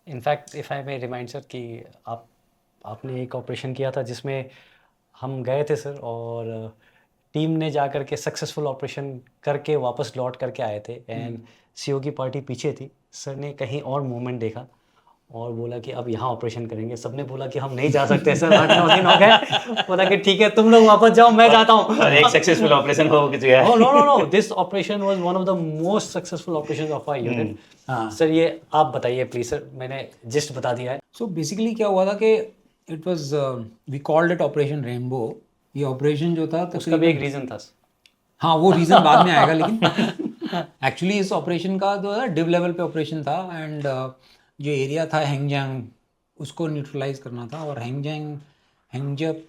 In fact if I may remind sir कि आपने एक ऑपरेशन किया था जिसमें हम गए थे सर, और टीम ने जा कर के सक्सेसफुल ऑपरेशन करके वापस लौट करके आए थे, एंड सीओ की पार्टी पीछे थी। सर ने कहीं और मूवमेंट देखा और बोला कि अब यहाँ ऑपरेशन करेंगे। सबने बोला कि हम नहीं जा सकते सर, 8-9 दिन हो गए। बोला कि ठीक है तुम लोग वापस जाओ, मैं जाता हूँ। और एक सक्सेसफुल ऑपरेशन हो गया Oh है। no no no! This operation was one of the most successful operations of our unit. हाँ। सर ये आप बताइए प्लीज सर, मैंने जिस्ट बता दिया है। सो बेसिकली क्या हुआ था कि it was we called it operation rainbow. ये ऑपरेशन जो था उसका भी एक रीजन था। हाँ वो रीज़न बाद में आएगा, लेकिन एक्चुअली इस ऑपरेशन का जो है डिव लेवल पे ऑपरेशन था, एंड जो एरिया था हैंगजांग उसको न्यूट्रलाइज करना था, और हैंगजांग, हैंगजप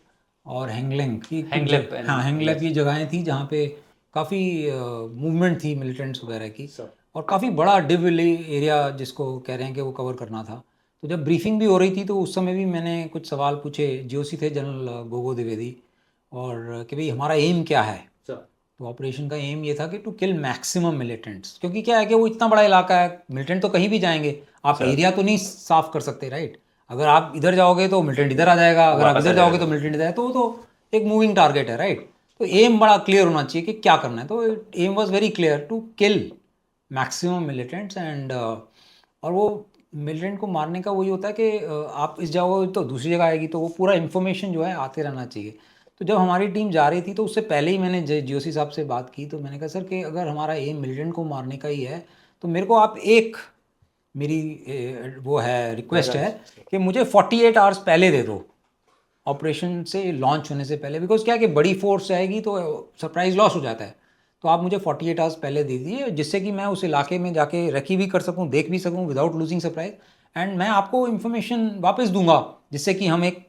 और हैंगलेंग हैंगलेप हाँ हैंगलेप ये जगहें थी जहाँ पे काफ़ी मूवमेंट थी मिलिटेंट्स वगैरह की, और काफ़ी बड़ा डिव एरिया जिसको कह रहे हैं कि वो कवर करना था। तो जब ब्रीफिंग भी हो रही थी तो उस समय भी मैंने कुछ सवाल पूछे, जीओसी थे जनरल गोगो द्विवेदी, और कि भाई हमारा एम क्या है। तो ऑपरेशन का एम ये था कि टू किल मैक्सिमम मिलिटेंट्स, क्योंकि क्या है कि वो इतना बड़ा इलाका है, मिलिटेंट तो कहीं भी जाएंगे, आप एरिया तो नहीं साफ कर सकते, राइट। अगर आप इधर जाओगे तो मिलिटेंट इधर आ जाएगा, अगर आप इधर जाओगे तो मिलिटेंट इधर है, तो एक मूविंग टारगेट है, राइट। तो एम बड़ा क्लियर होना चाहिए कि क्या करना है। तो aim was very clear to kill maximum militants, and और वो मिलिटेंट को मारने का वही होता है कि आप इस जाओगे तो दूसरी जगह आएगी, तो वो पूरा इन्फॉर्मेशन जो है आते रहना चाहिए। तो जब हमारी टीम जा रही थी तो उससे पहले ही मैंने जीओसी साहब से बात की, तो मैंने कहा सर कि अगर हमारा एम मिलिटेंट को मारने का ही है तो मेरे को आप एक मेरी वो है रिक्वेस्ट है कि मुझे 48 आवर्स पहले दे दो ऑपरेशन से लॉन्च होने से पहले, बिकॉज क्या है कि बड़ी फोर्स आएगी तो सरप्राइज लॉस हो जाता है। तो आप मुझे 48 आवर्स पहले दे दीजिए, जिससे कि मैं उस इलाके में जाके रखी भी कर सकूं, देख भी सकूं विदाउट लूजिंग सरप्राइज, एंड मैं आपको इन्फॉर्मेशन वापस दूंगा, जिससे कि हम एक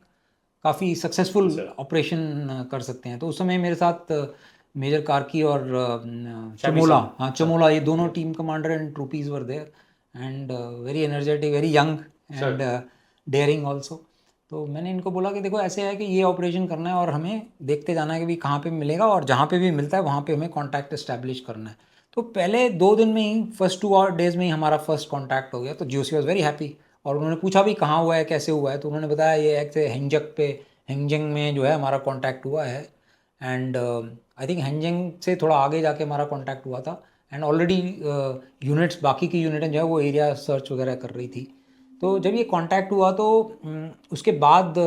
काफ़ी सक्सेसफुल ऑपरेशन कर सकते हैं। तो उस समय मेरे साथ मेजर कार्की और चमोला, हाँ चमोला, ये दोनों team commander and troopies were there, and very energetic, very young and daring also. तो मैंने इनको बोला कि देखो ऐसे है कि ये ऑपरेशन करना है और हमें देखते जाना है कि भाई कहाँ पे मिलेगा, और जहाँ पे भी मिलता है वहाँ पे हमें कांटेक्ट इस्टेब्लिश करना है। तो पहले 2 दिन में ही, फर्स्ट 2 डेज में ही हमारा फर्स्ट कांटेक्ट हो गया। तो जीओसी वॉज वेरी हैप्पी, और उन्होंने पूछा भी कहाँ हुआ है, कैसे हुआ है, तो उन्होंने बताया ये एक हैंगजक पे, हैंगजंग में जो है हमारा कांटेक्ट हुआ है, एंड आई थिंक हैंगजंग से थोड़ा आगे जाके हमारा कांटेक्ट हुआ था, एंड ऑलरेडी यूनिट्स, बाकी की यूनिटें जो है वो एरिया सर्च वगैरह कर रही थी। तो जब ये कांटेक्ट हुआ तो उसके बाद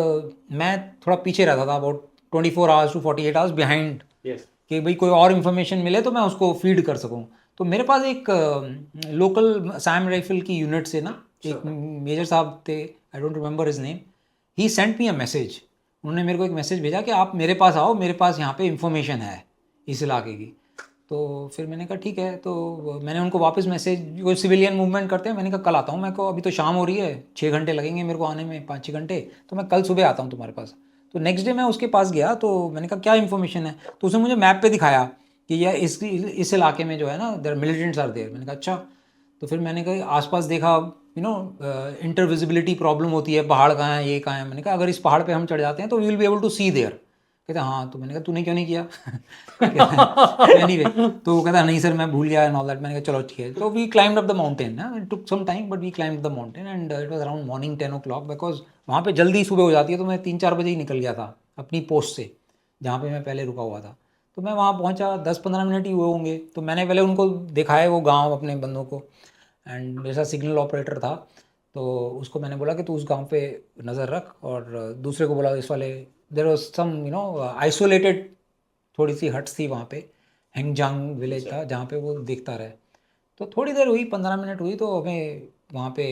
मैं थोड़ा पीछे रहता था, about 24 hours to 48 hours behind, कि भाई कोई और इन्फॉर्मेशन मिले तो मैं उसको फीड कर सकूं। तो मेरे पास एक लोकल सैम राइफल की यूनिट से ना एक मेजर साहब थे, I don't remember his name, he sent me a message. उन्होंने मेरे को एक मैसेज भेजा कि आप मेरे पास आओ, मेरे पास यहाँ पे इन्फॉर्मेशन है इस इलाके की। तो फिर मैंने कहा ठीक है, तो मैंने उनको वापस मैसेज, वो सिविलियन मूवमेंट करते हैं, मैंने कहा कल आता हूँ, मैं को अभी तो शाम हो रही है, 6 घंटे लगेंगे मेरे को आने में, 5-6 घंटे, तो मैं कल सुबह आता हूँ तुम्हारे पास। तो नेक्स्ट डे मैं उसके पास गया, तो मैंने कहा क्या इन्फॉर्मेशन है, तो उसने मुझे मैप पे दिखाया कि यह इस इलाके में जो है ना देयर मिलिटेंट्स आर देयर। मैंने कहा अच्छा। तो फिर मैंने कहा आसपास देखा, इंटर विजिबिलिटी प्रॉब्लम होती है, पहाड़ कहाँ है, ये कहाँ है। मैंने कहा अगर इस पहाड़ पे हम चढ़ जाते हैं तो we will be able to see there. कहते हाँ। तो मैंने कहा तूने क्यों नहीं किया? एनीवे, तो वो कहता नहीं सर मैं भूल गया एंड ऑल दैट। मैंने कहा चलो ठीक है। तो we climbed up the mountain, it took some time but we climbed the mountain, and it was around morning 10 o'clock, because वहाँ पे जल्दी सुबह हो जाती है। तो मैं 3-4 बजे ही निकल गया था अपनी पोस्ट से, जहाँ पे मैं पहले रुका हुआ था। तो मैं वहाँ पहुँचा, 10-15 मिनट ही हुए होंगे। तो मैंने पहले उनको दिखाया वो गाँव अपने बंदों को, एंड मेरे साथ सिग्नल ऑपरेटर था, तो उसको मैंने बोला कि तू उस गांव पे नज़र रख, और दूसरे को बोला इस वाले, देर वॉज सम आइसोलेटेड थोड़ी सी हट्स थी वहाँ पे, हैंगजांग विलेज था जहाँ पे वो देखता रहे। तो थोड़ी देर हुई, 15 मिनट हुई, तो हमें वहाँ पे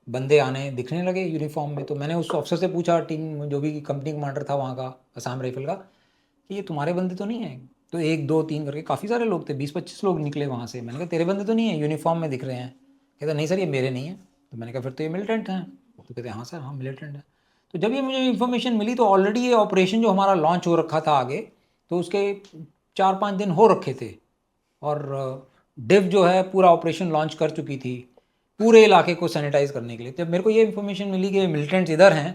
बंदे आने दिखने लगे यूनिफॉर्म में। तो मैंने उस ऑफिसर से पूछा, टीम जो भी कंपनी कमांडर था वहाँ का, असम राइफल का, कि ये तुम्हारे बंदे तो नहीं है? तो 1 2 3 करके काफ़ी सारे लोग थे, 20-25 लोग निकले वहाँ से। मैंने कहा तेरे बंदे तो नहीं है, यूनिफॉर्म में दिख रहे हैं? कहता नहीं सर ये मेरे नहीं है। तो मैंने कहा फिर तो ये मिलिटेंट हैं। तो कहते हाँ सर हाँ मिलिटेंट है। तो जब ये मुझे इन्फॉर्मेशन मिली तो ऑलरेडी ये ऑपरेशन जो हमारा लॉन्च हो रखा था आगे, तो उसके 4-5 दिन हो रखे थे, और डिव जो है पूरा ऑपरेशन लॉन्च कर चुकी थी पूरे इलाके को सैनिटाइज करने के लिए। जब मेरे को ये इन्फॉर्मेशन मिली कि मिलिटेंट्स इधर हैं,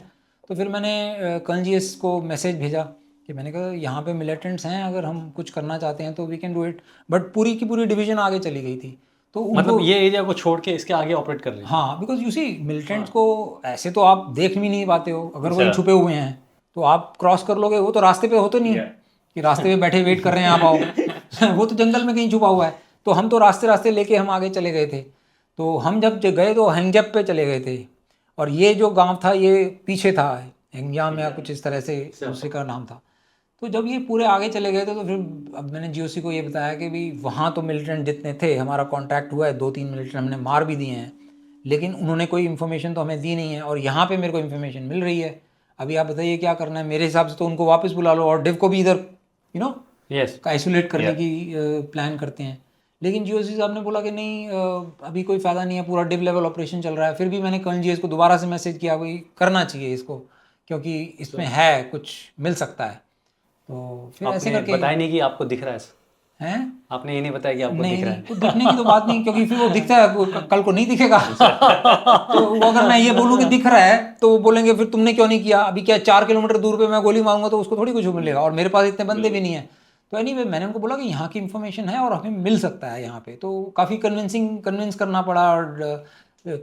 तो फिर मैंने कर्नल जीएस को मैसेज भेजा कि मैंने कहा यहाँ पे मिलिटेंट्स हैं, अगर हम कुछ करना चाहते हैं तो we can do it. But पूरी की पूरी डिवीज़न आगे चली गई थी। तो मतलब उनको ये एरिया को छोड़ के इसके आगे ऑपरेट कर रहे हैं। हाँ, बिकॉज यू सी मिलिटेंट्स को ऐसे तो आप देख भी नहीं पाते हो, अगर वही छुपे हुए हैं तो आप क्रॉस कर लोगे, वो तो रास्ते पे होते नहीं कि रास्ते पे बैठे वेट कर रहे हैं आप आओ वो तो जंगल में कहीं छुपा हुआ है। तो हम तो रास्ते रास्ते लेके हम आगे चले गए थे। तो हम जब गए तो हैंगजप पे चले गए थे, और ये जो गांव था ये पीछे था, हैंगजाम या कुछ इस तरह से उसी का नाम था। तो जब ये पूरे आगे चले गए थे तो फिर अब मैंने जीओसी को ये बताया कि भाई वहाँ तो मिलिटेंट जितने थे हमारा कांटेक्ट हुआ है, 2-3 मिलिटेंट हमने मार भी दिए हैं, लेकिन उन्होंने कोई इन्फॉर्मेशन तो हमें दी नहीं है, और यहाँ पे मेरे को इन्फॉर्मेशन मिल रही है। अभी आप बताइए क्या करना है। मेरे हिसाब से तो उनको वापस बुला लो और डिव को भी इधर यस आइसोलेट करने की प्लान करते हैं। लेकिन जीओसी साहब ने बोला कि नहीं, अभी कोई फ़ायदा नहीं है, पूरा डिव लेवल ऑपरेशन चल रहा है। फिर भी मैंने कर्नल जीएस को दोबारा से मैसेज किया, भाई करना चाहिए इसको, क्योंकि इसमें है कुछ मिल सकता है। तो फिर ऐसे आपने करके बताया नहीं कि आपको दिख रहा है? हैं, आपने ये नहीं बताया कि आपको नहीं दिख रहा नहीं, है? तो दिखने की तो बात नहीं, क्योंकि फिर वो दिखता है कल को नहीं दिखेगा तो वो अगर मैं ये बोलूँ कि दिख रहा है तो वो बोलेंगे फिर तुमने क्यों नहीं किया। अभी क्या 4 किलोमीटर दूर पे मैं गोली मारूंगा तो उसको थोड़ी कुछ मिलेगा, और मेरे पास इतने बंदे भी नहीं है। तो एनीवे मैंने उनको बोला कि यहाँ की इन्फॉर्मेशन है और हमें मिल सकता है यहाँ पे। तो काफ़ी कन्विंस करना पड़ा, और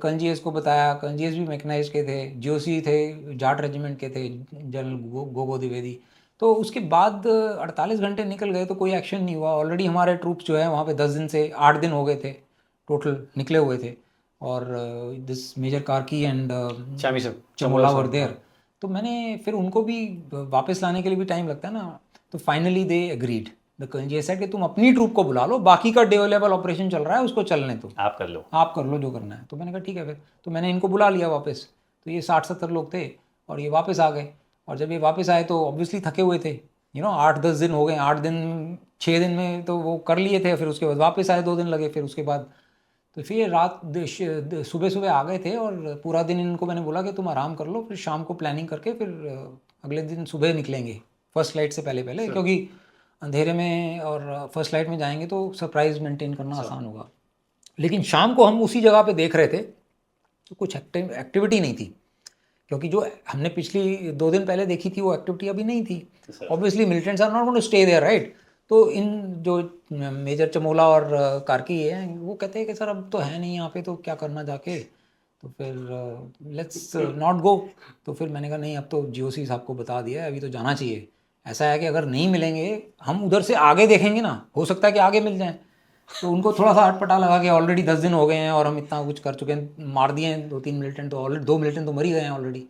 कंजीएस को बताया। कंजीएस भी मैकेनाइज के थे, जीओसी थे, जाट रेजिमेंट के थे, जनरल गोगो द्विवेदी। तो उसके बाद 48 घंटे निकल गए तो कोई एक्शन नहीं हुआ। ऑलरेडी हमारे ट्रूप्स जो है वहाँ पे 10 दिन से 8 दिन हो गए थे टोटल निकले हुए थे, और this major Karki and Chami sir, Chamola were there. तो मैंने फिर उनको भी वापस लाने के लिए भी टाइम लगता है ना। तो फाइनली दे एग्रीड, द कंजीएस सेड कि तुम अपनी ट्रूप को बुला लो, बाकी का डे लेवल ऑपरेशन चल रहा है उसको चलने दो, आप कर लो। आप कर लो जो करना है। तो मैंने कहा ठीक है फिर। तो मैंने इनको बुला लिया वापस। तो ये 60-70 लोग थे और ये वापस आ गए। और जब ये वापस आए तो ऑब्वियसली थके हुए थे, 8-10 दिन हो गए, 8 दिन 6 दिन में तो वो कर लिए थे। फिर उसके बाद वापस आए, 2 दिन लगे। फिर उसके बाद तो फिर रात सुबह सुबह आ गए थे, और पूरा दिन इनको मैंने बोला कि तुम आराम कर लो, फिर शाम को प्लानिंग करके फिर अगले दिन सुबह निकलेंगे फर्स्ट लाइट से पहले पहले, क्योंकि अंधेरे में और फर्स्ट लाइट में जाएंगे तो सरप्राइज मेंटेन करना आसान होगा। लेकिन शाम को हम उसी जगह पे देख रहे थे तो कुछ एक्टिविटी नहीं थी, क्योंकि जो हमने पिछली 2 दिन पहले देखी थी वो एक्टिविटी अभी नहीं थी। Obviously militants are not going to stay there, right. तो इन जो मेजर चमोला और कार्की है वो कहते हैं कि सर अब तो है नहीं यहाँ पे, तो क्या करना जाके, तो फिर लेट्स नॉट गो। तो फिर मैंने कहा नहीं, अब तो जीओसी साहब को बता दिया है, अभी तो जाना चाहिए। ऐसा है कि अगर नहीं मिलेंगे, हम उधर से आगे देखेंगे ना, हो सकता है कि आगे मिल जाएं। तो उनको थोड़ा सा अटपटा लगा कि ऑलरेडी 10 दिन हो गए हैं और हम इतना कुछ कर चुके हैं, मार दिए हैं 2-3 मिलिटेंट, तो ऑलरेडी 2 मिलिटेंट तो मर ही गए हैं ऑलरेडी।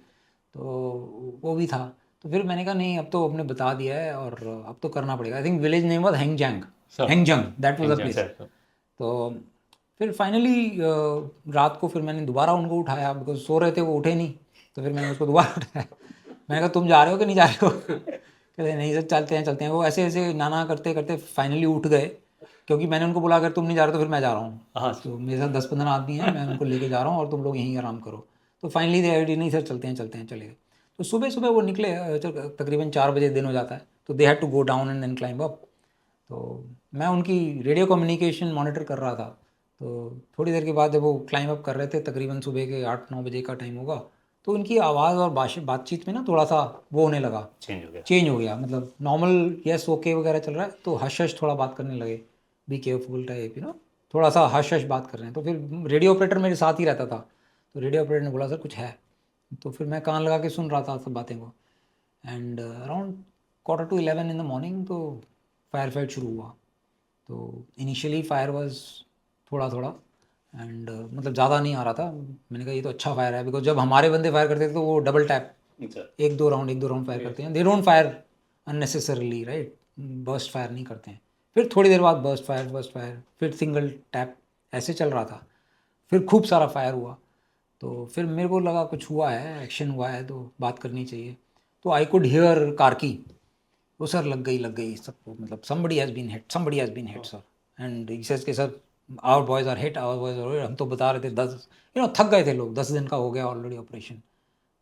तो वो भी था। तो फिर मैंने कहा नहीं, अब तो अपने बता दिया है और अब तो करना पड़ेगा। I think village name was Hangjung, that was the place. तो फिर फाइनली रात को फिर मैंने दोबारा उनको उठाया, बिकॉज सो रहे थे वो, उठे नहीं। तो फिर मैंने उसको दोबारा उठाया, मैंने कहा तुम जा रहे हो कि नहीं जा रहे हो कहते नहीं सर चलते हैं। वो ऐसे ऐसे नाना करते करते फाइनली उठ गए, क्योंकि मैंने उनको बोला अगर तुम नहीं जा रहे तो फिर मैं जा रहा हूँ। हाँ तो मेरे साथ 10-15 आदमी हैं, मैं उनको लेके जा रहा हूँ और तुम लोग यहीं आराम करो। तो फाइनली दे आईडी नहीं सर चलते हैं चले गए। तो सुबह सुबह वो निकले, तकरीबन 4 बजे दिन हो जाता है, तो they had to go down and then climb up. तो मैं उनकी रेडियो कम्युनिकेशन मॉनिटर कर रहा था। तो थोड़ी देर के बाद जब वो क्लाइंब अप कर रहे थे, तकरीबन सुबह के 8-9 बजे का टाइम होगा, तो उनकी आवाज़ और बातचीत में ना थोड़ा सा वो होने लगा, चेंज हो गया। मतलब नॉर्मल यस ओके वगैरह चल रहा है, तो हश हश थोड़ा बात करने लगे, बी केयरफुल टाइप, थोड़ा सा हश हश बात कर रहे हैं। तो फिर रेडियो ऑपरेटर मेरे साथ ही रहता था, तो रेडियो ऑपरेटर ने बोला सर कुछ है। तो फिर मैं कान लगा के सुन रहा था सब बातें को। And around 11:45 in the morning तो फायर फाइट शुरू हुआ। तो इनिशियली फायर वाज थोड़ा थोड़ा एंड मतलब ज़्यादा नहीं आ रहा था। मैंने कहा ये तो अच्छा फायर है, बिकॉज जब हमारे बंदे फायर करते थे तो वो डबल टैप, एक दो राउंड फायर करते हैं, they don't fire unnecessarily, right, burst fire नहीं करते हैं। फिर थोड़ी देर बाद बर्स्ट फायर, फिर सिंगल टैप, ऐसे चल रहा था। फिर खूब सारा फायर हुआ। तो फिर मेरे को लगा कुछ हुआ है, एक्शन हुआ है, तो बात करनी चाहिए। तो आई कुड हियर कार्की, वो सर लग गई सबको, मतलब somebody has been hit sir. And he says के sir our boys are hit. हम तो बता रहे थे 10, थक गए थे लोग, 10 दिन का हो गया already operation.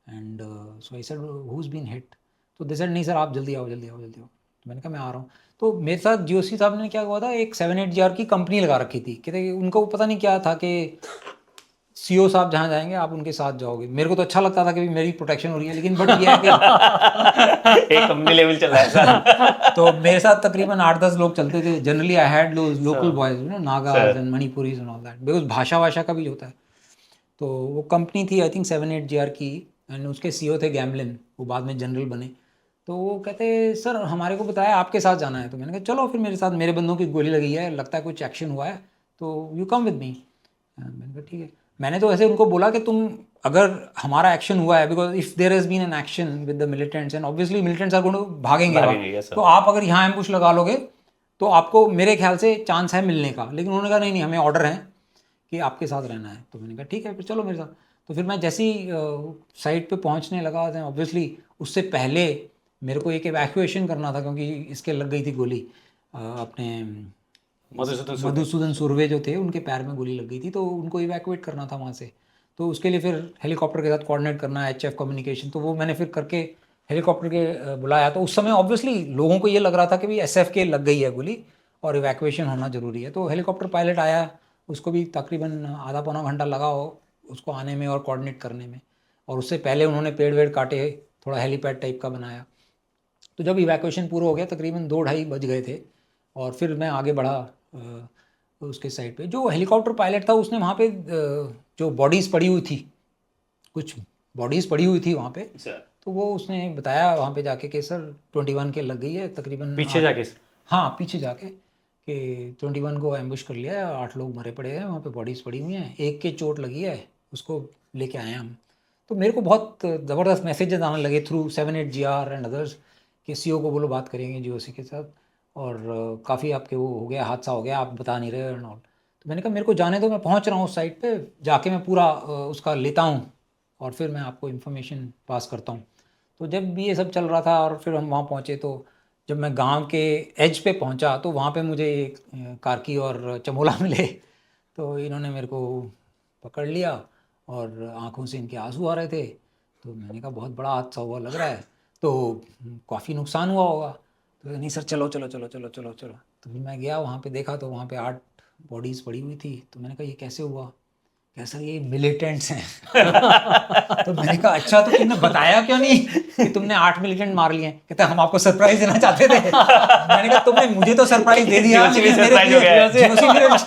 And so I said who is been hit. तो दे सेड नहीं सर आप जल्दी आओ। तो मैंने कहा मैं आ रहा हूँ। तो मेरे साथ जीओसी साहब ने क्या हुआ था, एक 780GR की कंपनी लगा रखी थी। कहते उनको पता नहीं क्या था कि सीओ साहब जहाँ जाएंगे आप उनके साथ जाओगे। मेरे को तो अच्छा लगता था कि मेरी प्रोटेक्शन हो रही है, लेकिन बट ये है कि एक कंपनी लेवल चल रहा है सर। तो मेरे साथ तकरीबन 8-10 लोग चलते थे। Generally I had those local boys, you know, Nagas and Manipuris and all that, because भाषा का भी होता है। तो वो कंपनी थी आई थिंक 7-8 GR की, एंड उसके सीईओ थे गैमलिन, वो बाद में जनरल बने। तो वो कहते सर हमारे को बताया आपके साथ जाना है। तो मैंने कहा चलो फिर मेरे साथ, मेरे बंदों की गोली लगी है, लगता है कुछ एक्शन हुआ है, तो यू कम विद मी। मैंने कहा ठीक है। मैंने तो ऐसे उनको बोला कि तुम, अगर हमारा एक्शन हुआ है, because if there has been an action with the militants and obviously militants are going to भागेंगे, भागेंगे, yes, sir. तो आप अगर यहाँ एम्बुश लगा लोगे तो आपको मेरे ख्याल से चांस है मिलने का। लेकिन उन्होंने कहा नहीं नहीं, हमें ऑर्डर है कि आपके साथ रहना है। तो मैंने कहा ठीक है फिर चलो मेरे साथ। तो फिर मैं जैसे ही साइट पे पहुंचने लगा, ऑब्वियसली उससे पहले मेरे को एक एवैक्यूएशन करना था, क्योंकि इसके लग गई थी गोली अपने मधुसूदन सुरवे जो थे, उनके पैर में गोली लग गई थी, तो उनको इवैक्यूएट करना था वहाँ से। तो उसके लिए फिर हेलीकॉप्टर के साथ कोऑर्डिनेट करना है, HF कम्युनिकेशन, तो वो मैंने फिर करके हेलीकॉप्टर के बुलाया। तो उस समय ऑब्वियसली लोगों को ये लग रहा था कि भाई SF के लग गई है गोली और इवैक्यूएशन होना ज़रूरी है। तो हेलीकॉप्टर पायलट आया, उसको भी तकरीबन आधा पौना घंटा लगा उसको आने में और कोऑर्डिनेट करने में। और उससे पहले उन्होंने पेड़ वेड़ काटे, थोड़ा हेलीपैड टाइप का बनाया। तो जब इवैक्यूएशन पूरा हो गया तकरीबन 2-2:30 बज गए थे, और फिर मैं आगे बढ़ा उसके साइड पे। जो हेलीकॉप्टर पायलट था उसने वहाँ पे जो बॉडीज़ पड़ी हुई थी, कुछ बॉडीज़ पड़ी हुई थी वहाँ पे, तो वो उसने बताया वहाँ पे जाके कि सर 21 के लग गई है तकरीबन। पीछे जाके? हाँ पीछे जाके, कि 21 को एम्बुश कर लिया है, 8 लोग मरे पड़े हैं वहाँ पे, बॉडीज़ पड़ी हुई हैं, एक के चोट लगी है, उसको लेके आए हम। तो मेरे को बहुत ज़बरदस्त मैसेजेस आने लगे थ्रू 7-8 GR एंड अदर्स कि सीओ को बोलो बात करेंगे GOC के साथ, और काफ़ी आपके वो हो गया, हादसा हो गया, आप बता नहीं रहे एंड ऑल। तो मैंने कहा मेरे को जाने दो, मैं पहुंच रहा हूँ उस साइट पे, जाके मैं पूरा उसका लेता हूँ और फिर मैं आपको इन्फॉर्मेशन पास करता हूँ। तो जब भी ये सब चल रहा था और फिर हम वहाँ पहुँचे, तो जब मैं गांव के एज पे पहुँचा तो वहाँ पे मुझे एक कार्की और चमोला मिले। तो इन्होंने मेरे को पकड़ लिया और आंखों से इनके आंसू आ रहे थे। तो मैंने कहा बहुत बड़ा हादसा हुआ लग रहा है, तो काफ़ी नुकसान हुआ होगा। तो नहीं सर चलो चलो चलो चलो चलो चलो। तो फिर मैं गया वहाँ पे, देखा तो वहाँ पे 8 बॉडीज़ पड़ी हुई थी। तो मैंने कहा ये कैसे हुआ? कैसा, ये मिलिटेंट्स हैं। तो मैंने कहा अच्छा, तो तुमने बताया क्यों नहीं कि तुमने 8 मिलिटेंट मार लिए? कहते हम आपको सरप्राइज देना चाहते थे। मैंने कहा तुमने मुझे तो सरप्राइज दे दिया, लेकिन मेरे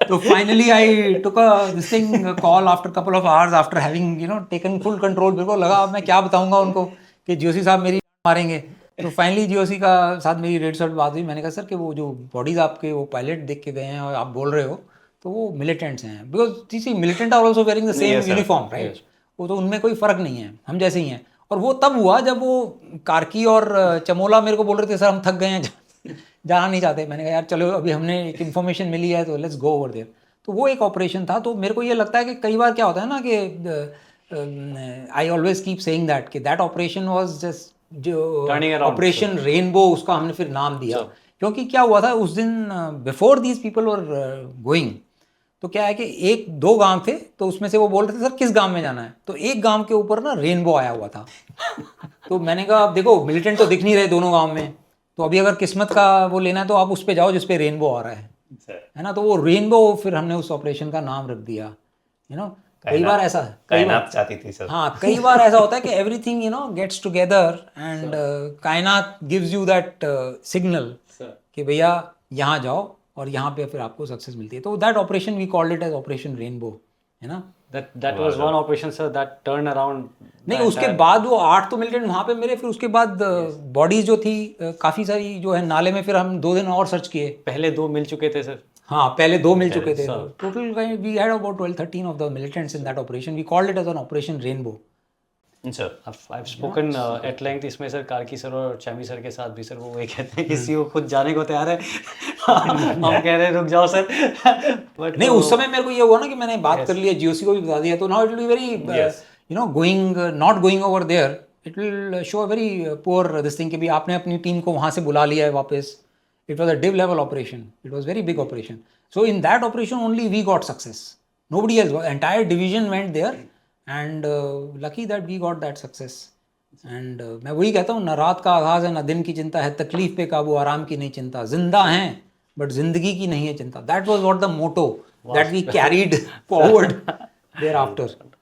तो finally I took this thing call after couple of hours after having taken full control. मेरे को लगा अब मैं क्या बताऊंगा उनको कि GOC साहब मेरी मारेंगे। तो फाइनली GOC का साथ मेरी रेड शर्ट बात हुई। मैंने कहा सर कि वो जो बॉडीज़ आपके वो पायलट देख के गए हैं और आप बोल रहे हो तो वो मिलिटेंट्स हैं, because see militant are also wearing the same uniform, right? वो तो उनमें कोई फ़र्क नहीं है, हम जैसे ही हैं। और वो तब हुआ जब वो कार्की और चमोला मेरे को बोल रहे थे सर हम थक गए हैं, जाना नहीं चाहते। मैंने कहा यार चलो अभी हमने एक इन्फॉर्मेशन मिली है तो लेट्स गो ओवर देयर। तो वो एक ऑपरेशन था। तो मेरे को ये लगता है कि कई बार क्या होता है ना कि I always keep saying that कि दैट ऑपरेशन वाज जस्ट जो ऑपरेशन रेनबो, उसका हमने फिर नाम दिया। क्योंकि क्या हुआ था उस दिन, before these people were going, तो क्या है कि 1-2 गांव थे, तो उसमें से वो बोल रहे थे सर किस गांव में जाना है। तो एक गांव के ऊपर ना रेनबो आया हुआ था। तो मैंने कहा अब देखो मिलिटेंट तो दिख नहीं रहे दोनों गांव में, तो अभी अगर किस्मत का वो लेना है तो आप उस पे जाओ जिस पे रेनबो आ रहा है ना। तो वो रेनबो फिर हमने उस ऑपरेशन का नाम रख दिया। कई बार ऐसा, कायनात चाहती थी सर। हाँ कई बार ऐसा होता है कि एवरीथिंग गेट्स टुगेदर एंड कायनात गिव्स यू दैट सिग्नल कि भैया यहाँ जाओ और यहाँ पे फिर आपको सक्सेस मिलती है। तो that operation we called it as operation rainbow, है ना। that was one operation sir that turned around नहीं उसके बाद वो 8 तो मिलिटेंट वहाँ पे मेरे, फिर उसके बाद बॉडीज जो थी काफ़ी सारी जो है नाले में, फिर हम 2 दिन और सर्च किए। पहले 2 मिल चुके थे सर। हाँ पहले 2 मिल चुके थे। Total we had about 12-13 of the militants in that operation. We called it as an operation rainbow. Sir I've spoken at length इसमें सर कार्की सर और चैमी सर के साथ भी सर। वो वही कहते हैं कि सीओ खुद जाने को तैयार है। हम कह रहे हैं रुक जाओ सर। बट नहीं उस समय मेरे को ये हुआ ना कि मैंने बात कर लिया, GOC को भी बता दिया, तो now it will be very going not going over there, it will show a very poor this thing कि भी आपने अपनी टीम को वहाँ से बुला लिया है वापस। It was a div level operation, it was very big operation. So in that operation only we got success, nobody else, entire division went there and lucky that we got that success. And मैं वही कहता हूँ, ना रात का आगाज़ है ना दिन की चिंता है, तकलीफ पे काबू आराम की नहीं चिंता, जिंदा हैं बट जिंदगी की नहीं है चिंता। That was what the motto that we carried forward there after